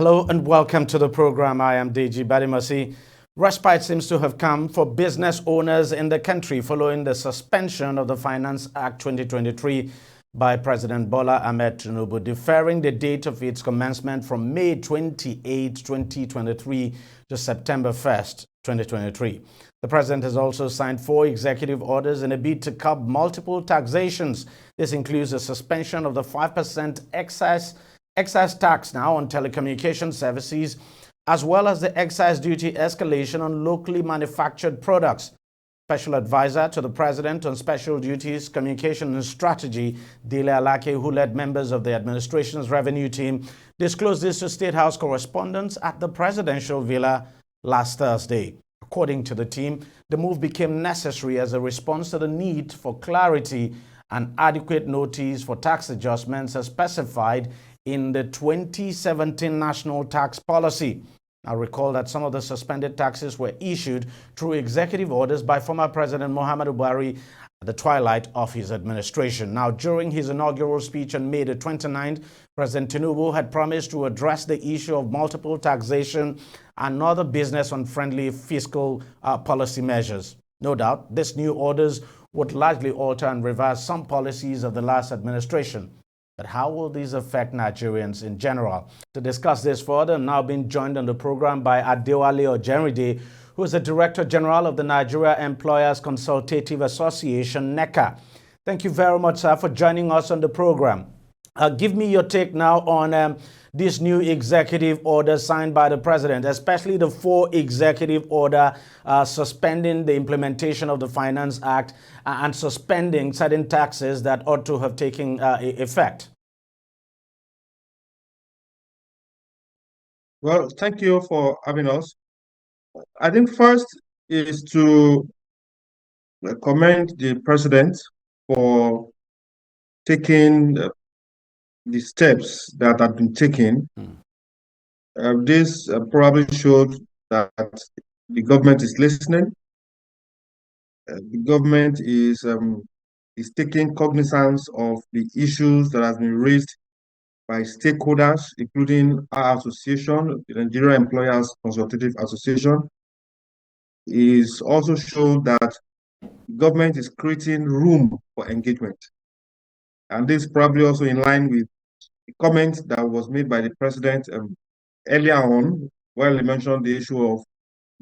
Hello and welcome to the program. I am DEJI360. Respite seems to have come for business owners in the country following the suspension of the Finance Act 2023 by President Bola Ahmed Tinubu, deferring the date of its commencement from May 28, 2023 to September 1st, 2023. The president has also signed 4 executive orders in a bid to curb multiple taxations. This includes the suspension of the 5% excise tax now on telecommunication services, as well as the excise duty escalation on locally manufactured products. Special advisor to the president on special duties, communication and strategy, Dele Alake, who led members of the administration's revenue team, disclosed this to State House correspondents at the presidential villa last Thursday. According to the team, the move became necessary as a response to the need for clarity and adequate notice for tax adjustments as specified in the 2017 National Tax Policy. Now recall that some of the suspended taxes were issued through executive orders by former President Muhammadu Buhari at the twilight of his administration. Now, during his inaugural speech on May the 29th, President Tinubu had promised to address the issue of multiple taxation and other business-unfriendly fiscal policy measures. No doubt, these new orders would largely alter and reverse some policies of the last administration. But how will these affect Nigerians in general? To discuss this further, I'm now being joined on the program by Adewale Ojerinde, who is the Director General of the Nigeria Employers Consultative Association, NECA. Thank you very much, sir, for joining us on the program. Give me your take now on this new executive order signed by the president, especially the 4 executive order suspending the implementation of the Finance Act and suspending certain taxes that ought to have taken effect. Well, thank you for having us. I think first is to commend the president for taking the steps that have been taken. This probably showed that the government is listening. The government is taking cognizance of the issues that have been raised by stakeholders, including our association, the Nigeria Employers Consultative Association. Is also showed that the government is creating room for engagement. And this is probably also in line with the comment that was made by the president earlier on, where he mentioned the issue of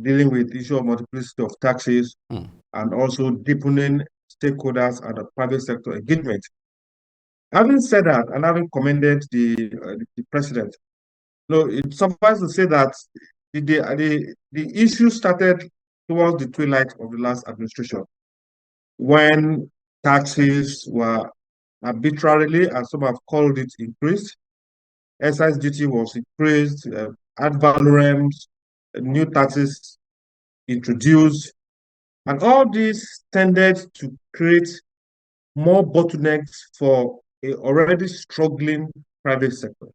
dealing with the issue of multiplicity of taxes and also deepening stakeholders and the private sector engagement. Having said that, and having commended the president, it suffices to say that the issue started towards the twilight of the last administration, when taxes were arbitrarily, as some have called it, increased. Excise duty was increased, ad valorem, new taxes introduced, and all this tended to create more bottlenecks for a already struggling private sector.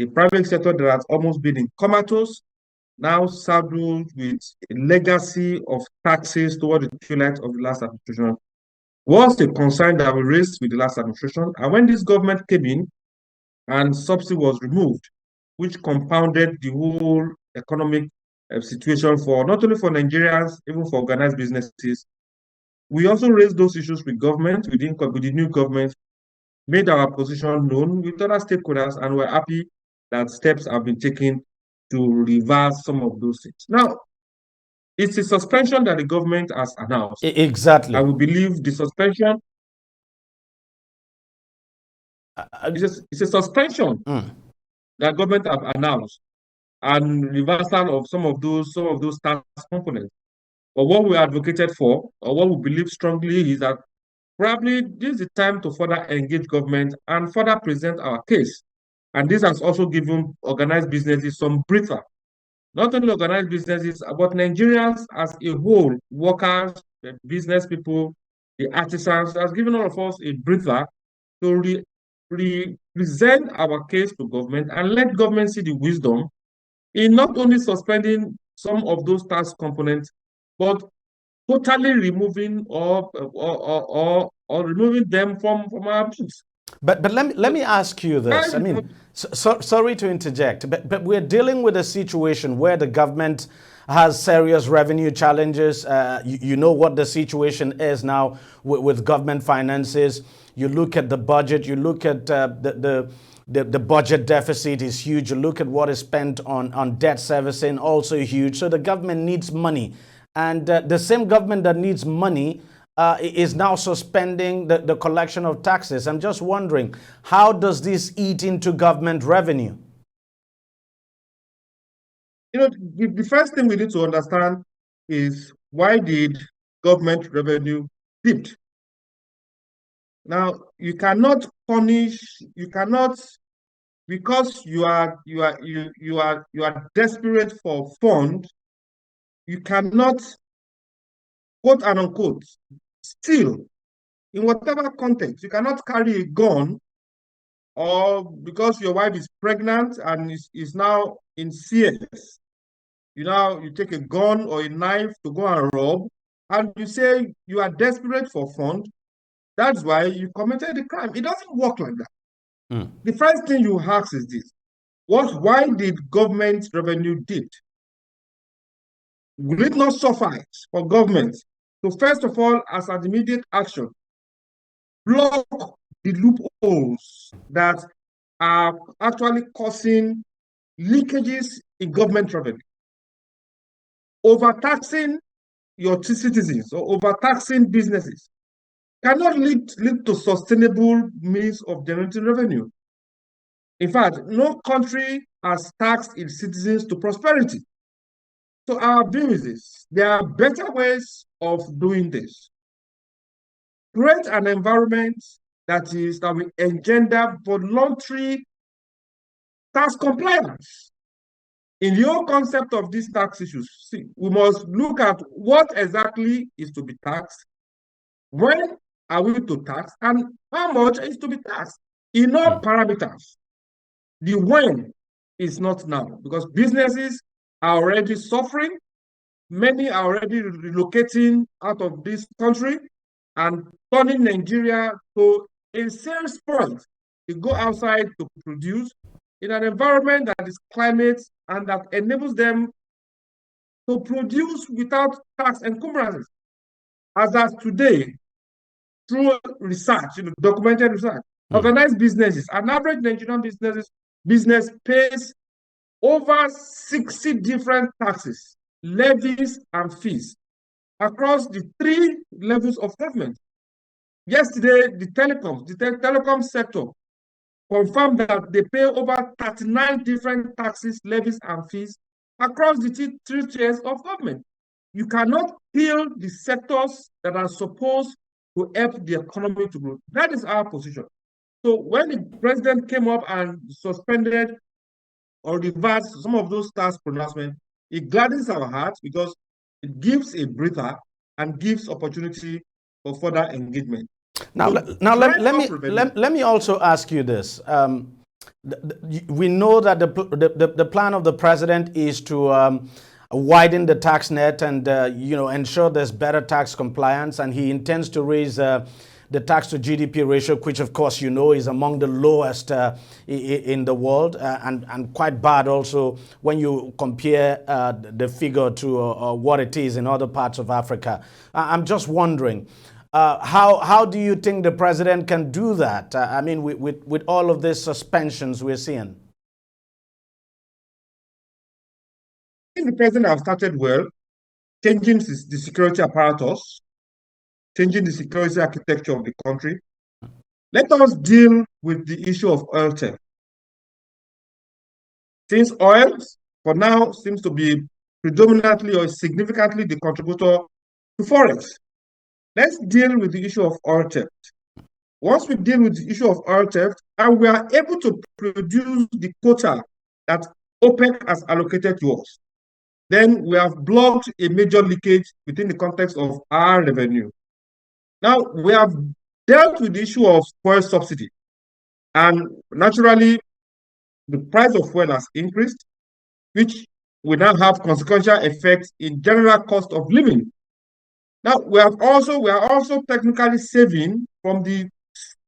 A private sector that has almost been in comatose, now saddled with a legacy of taxes toward the twilight of the last administration, was a concern that we raised with the last administration. And when this government came in and subsidy was removed, which compounded the whole economic situation for not only for Nigerians, even for organized businesses, we also raised those issues with government, with the new government, made our position known with other stakeholders, and we're happy that steps have been taken to reverse some of those things. Now, it's a suspension that the government has announced. Exactly. I would believe the suspension. It's a suspension that government have announced and reversal of some of those tax components. But what we advocated for, or what we believe strongly, is that probably this is the time to further engage government and further present our case. And this has also given organized businesses some breather. Not only organized businesses, but Nigerians as a whole, workers, the business people, the artisans, has given all of us a breather to present our case to government and let government see the wisdom in not only suspending some of those tax components, but totally removing or removing them from our books. But let me ask you this. I mean, sorry to interject, but we're dealing with a situation where the government has serious revenue challenges. You know what the situation is now with government finances. You look at the budget. You look at the budget deficit is huge. You look at what is spent on debt servicing, also huge. So the government needs money, and the same government that needs money is now suspending the collection of taxes. I'm just wondering, how does this eat into government revenue? The first thing we need to understand is, why did government revenue dip? Now, you cannot punish, you cannot, because you are desperate for funds, you cannot, quote and unquote, steal in whatever context. You cannot carry a gun, or because your wife is pregnant and is now in CS, you take a gun or a knife to go and rob, and you say you are desperate for funds. That's why you committed the crime. It doesn't work like that. The first thing you ask is this: why did government revenue dip? Will it not suffice for government to, first of all, as an immediate action, block the loopholes that are actually causing leakages in government revenue? Overtaxing your citizens or overtaxing businesses cannot lead to sustainable means of generating revenue. In fact, no country has taxed its citizens to prosperity. So our view is this: there are better ways of doing this. Create an environment that will engender voluntary tax compliance. In the whole concept of these tax issues, see, we must look at what exactly is to be taxed, when are we to tax, and how much is to be taxed in all parameters. The when is not now, because businesses are already suffering. Many are already relocating out of this country and turning Nigeria to a serious point to go outside to produce in an environment that is climate and that enables them to produce without tax encumbrances. As of today, through research, documented research, organized businesses, an average Nigerian business pays over 60 different taxes, levies, and fees across the 3 levels of government. Yesterday, the telecom sector confirmed that they pay over 39 different taxes, levies, and fees across the 3 tiers of government. You cannot kill the sectors that are supposed to help the economy to grow. That is our position. So when the president came up and suspended or reversed some of those tax pronouncements, it gladdens our hearts, because it gives a breather and gives opportunity for further engagement. Now, let me also ask you this. We know that the plan of the president is to widen the tax net and ensure there's better tax compliance, and he intends to raise the tax to GDP ratio, which of course is among the lowest in the world, and quite bad also when you compare the figure to what it is in other parts of Africa. I'm just wondering, how do you think the president can do that? I mean, with all of these suspensions we're seeing. I think the president has started well, changing the security apparatus, changing the security architecture of the country. Let us deal with the issue of oil theft. Since oil, for now, seems to be predominantly or significantly the contributor to forex, let's deal with the issue of oil theft. Once we deal with the issue of oil theft, and we are able to produce the quota that OPEC has allocated to us, then we have blocked a major leakage within the context of our revenue. Now, we have dealt with the issue of fuel subsidy, and naturally, the price of fuel has increased, which will now have consequential effects in general cost of living. Now, we are also technically saving from the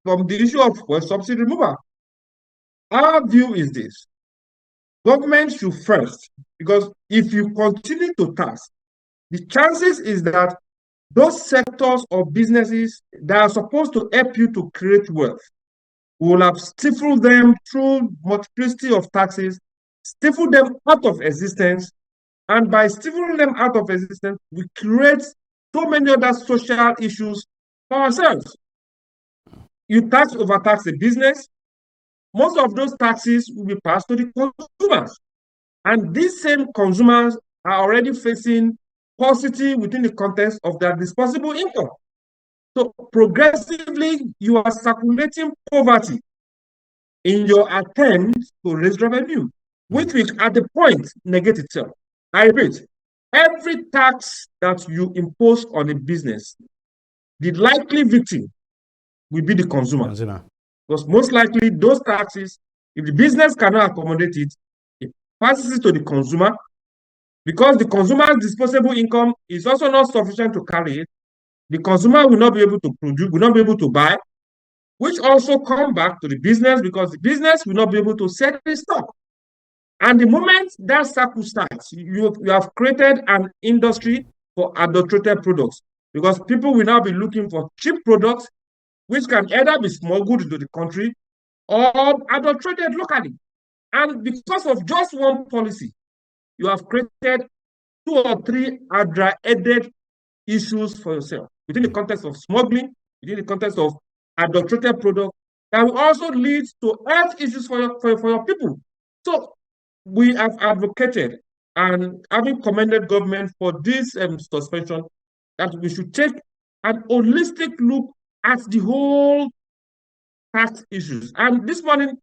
from the issue of fuel subsidy removal. Our view is this: government should first, because if you continue to tax, the chances is that those sectors or businesses that are supposed to help you to create wealth will have stifled them through multiplicity of taxes, stifle them out of existence, and by stifling them out of existence, we create so many other social issues for ourselves. You tax, overtax a business, most of those taxes will be passed to the consumers. And these same consumers are already facing paucity within the context of their disposable income. So progressively, you are circulating poverty in your attempt to raise revenue, which will at the point negate itself. I repeat, every tax that you impose on a business, the likely victim will be the consumer. Because most likely those taxes, if the business cannot accommodate it, it passes it to the consumer. Because the consumer's disposable income is also not sufficient to carry it, the consumer will not be able to produce, will not be able to buy, which also come back to the business because the business will not be able to sell the stock. And the moment that cycle starts, you have created an industry for adulterated products because people will now be looking for cheap products which can either be smuggled into the country or adulterated locally. And because of just one policy, you have created 2 or 3 hydra-headed issues for yourself within the context of smuggling, within the context of adulterated products, that will also lead to health issues for your people. So we have advocated and having commended government for this suspension, that we should take an holistic look at the whole tax issues. And this morning,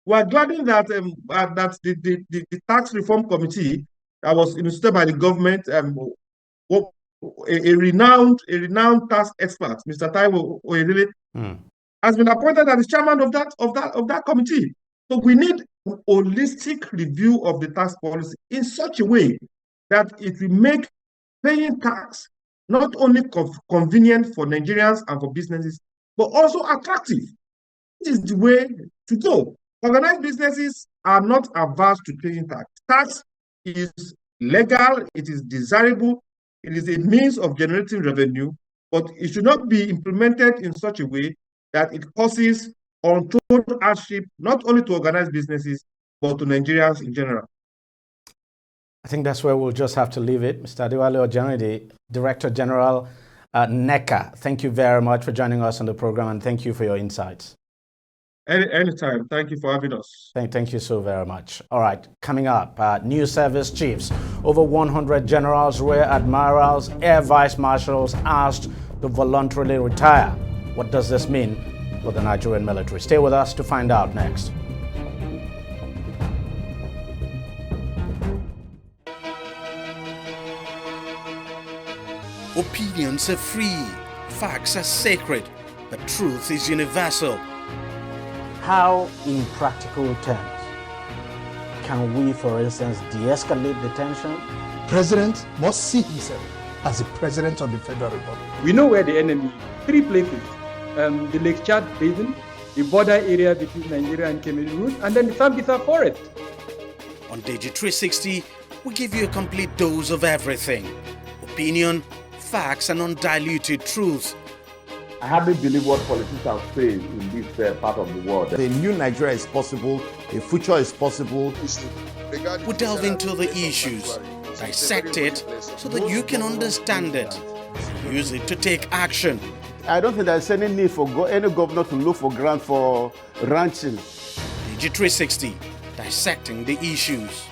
we are glad that that the tax reform committee that was instituted by the government, a renowned tax expert, Mr. Taiwo Oyedele, has been appointed as the chairman of that committee. So we need a holistic review of the tax policy in such a way that it will make paying tax not only convenient for Nigerians and for businesses, but also attractive. This is the way to go. Organized businesses are not averse to paying tax. Tax is legal, it is desirable, it is a means of generating revenue, but it should not be implemented in such a way that it causes untold hardship, not only to organized businesses, but to Nigerians in general. I think that's where we'll just have to leave it. Mr. Adewale Ojanide, Director General NECA, thank you very much for joining us on the program, and thank you for your insights. Anytime. Thank you for having us. Thank you so very much. All right, coming up, new service chiefs, over 100 generals, rear admirals, air vice marshals asked to voluntarily retire. What does this mean for the Nigerian military? Stay with us to find out next. Opinions are free, facts are sacred, but truth is universal. How, in practical terms, can we, for instance, de-escalate the tension? President must see himself as the president of the Federal Republic. We know where the enemy is. 3 places. The Lake Chad Basin, the border area between Nigeria and Cameroon, and then the Sambisa Forest. On DEJI360, we give you a complete dose of everything. Opinion, facts, and undiluted truth. I hardly believe what politicians say in this part of the world. A new Nigeria is possible, a future is possible. We delve into the issues, dissect it so that you can understand it, and use it to take action. I don't think there's any need for any governor to look for grant for ranching. DEJI360, dissecting the issues.